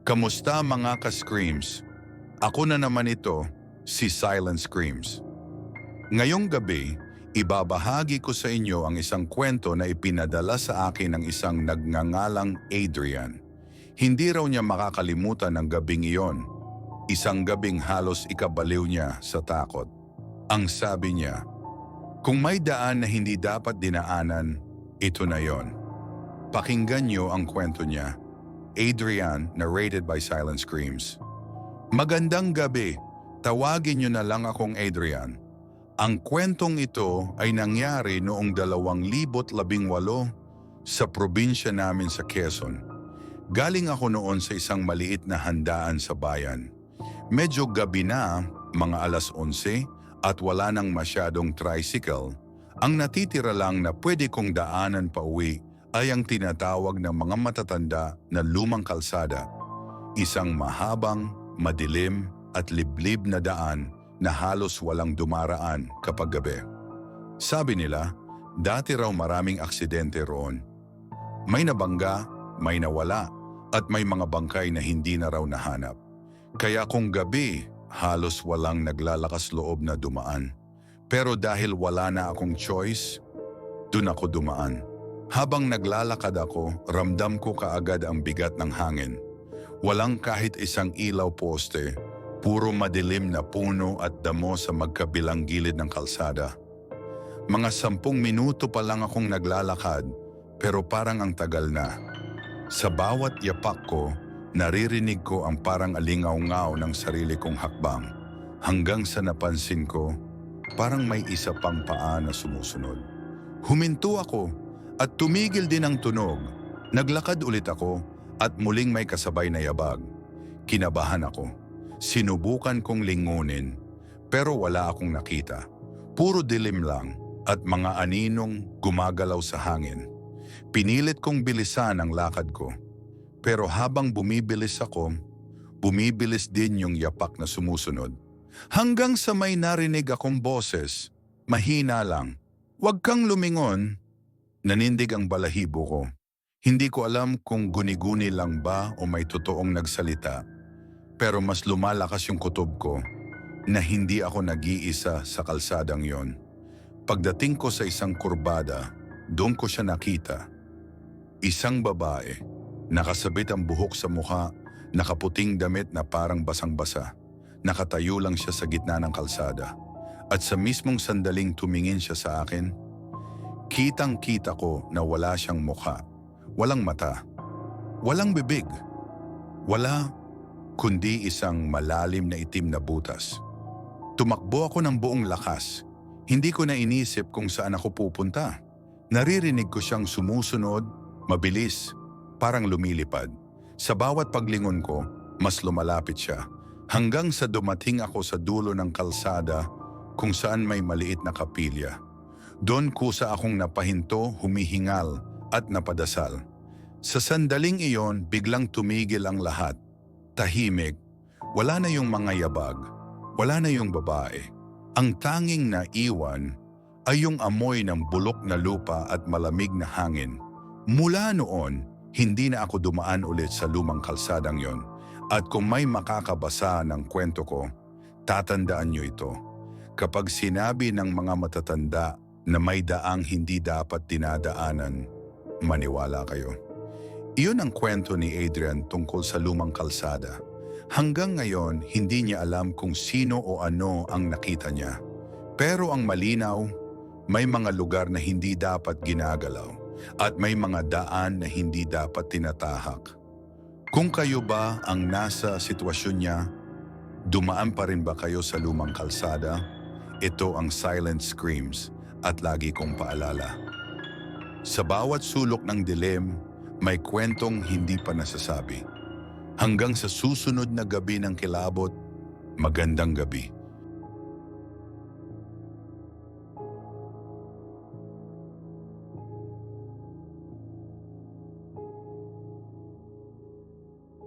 Kamusta mga ka-Screams? Ako na naman ito, si Silent Screams. Ngayong gabi, ibabahagi ko sa inyo ang isang kwento na ipinadala sa akin ng isang nagngangalang Adrian. Hindi raw niya makakalimutan ang gabing iyon. Isang gabing halos ikabaliw niya sa takot. Ang sabi niya, kung may daan na hindi dapat dinaanan, ito na yon. Pakinggan niyo ang kwento niya. Adrian, narrated by Silent Screams. Magandang gabi, tawagin niyo na lang akong Adrian. Ang kwentong ito ay nangyari noong 2018 sa probinsya namin sa Quezon. Galing ako noon sa isang maliit na handaan sa bayan. Medyo gabi na, mga 11:00 at wala nang masyadong tricycle. Ang natitira lang na pwede kong daanan pa uwi ay ang tinatawag ng mga matatanda na lumang kalsada. Isang mahabang, madilim at liblib na daan na halos walang dumaraan kapag gabi. Sabi nila, dati raw maraming aksidente roon. May nabangga, may nawala, at may mga bangkay na hindi na raw nahanap. Kaya kung gabi, halos walang naglalakas loob na dumaan. Pero dahil wala na akong choice, dun ako dumaan. Habang naglalakad ako, ramdam ko kaagad ang bigat ng hangin. Walang kahit isang ilaw poste, puro madilim na puno at damo sa magkabilang gilid ng kalsada. Mga 10 minuto pa lang akong naglalakad, pero parang ang tagal na. Sa bawat yapak ko, naririnig ko ang parang alingaw-ngaw ng sarili kong hakbang. Hanggang sa napansin ko, parang may isa pang paa na sumusunod. Huminto ako at tumigil din ang tunog. Naglakad ulit ako at muling may kasabay na yabag. Kinabahan ako. Sinubukan kong lingunin pero wala akong nakita. Puro dilim lang at mga aninong gumagalaw sa hangin. Pinilit kong bilisan ang lakad ko. Pero habang bumibilis ako, bumibilis din yung yapak na sumusunod. Hanggang sa may narinig akong boses, mahina lang. "Huwag kang lumingon." Nanindig ang balahibo ko. Hindi ko alam kung guni-guni lang ba o may totoong nagsalita. Pero mas lumalakas yung kutob ko na hindi ako nag-iisa sa kalsadang yon. Pagdating ko sa isang kurbada, doon ko siya nakita. Isang babae, nakasabit ang buhok sa mukha, nakaputing damit na parang basang-basa. Nakatayo lang siya sa gitna ng kalsada. At sa mismong sandaling tumingin siya sa akin, kitang-kita ko na wala siyang mukha, walang mata, walang bibig, wala kundi isang malalim na itim na butas. Tumakbo ako ng buong lakas. Hindi ko na inisip kung saan ako pupunta. Naririnig ko siyang sumusunod, mabilis, parang lumilipad. Sa bawat paglingon ko, mas lumalapit siya. Hanggang sa dumating ako sa dulo ng kalsada kung saan may maliit na kapilya. Doon kusa akong napahinto, humihingal at napadasal. Sa sandaling iyon, biglang tumigil ang lahat. Tahimik, wala na yung mga yabag, wala na yung babae. Ang tanging naiwan ay yung amoy ng bulok na lupa at malamig na hangin. Mula noon, hindi na ako dumaan ulit sa lumang kalsadang yon. At kung may makakabasa ng kwento ko, tatandaan niyo ito. Kapag sinabi ng mga matatanda na may daang hindi dapat dinadaanan, maniwala kayo. Iyon ang kwento ni Adrian tungkol sa lumang kalsada. Hanggang ngayon, hindi niya alam kung sino o ano ang nakita niya. Pero ang malinaw, may mga lugar na hindi dapat ginagalaw at may mga daan na hindi dapat tinatahak. Kung kayo ba ang nasa sitwasyon niya, dumaan pa rin ba kayo sa lumang kalsada? Ito ang Silent Screams at lagi kong paalala. Sa bawat sulok ng dilim, may kwentong hindi pa nasasabi. Hanggang sa susunod na gabi ng kilabot, magandang gabi.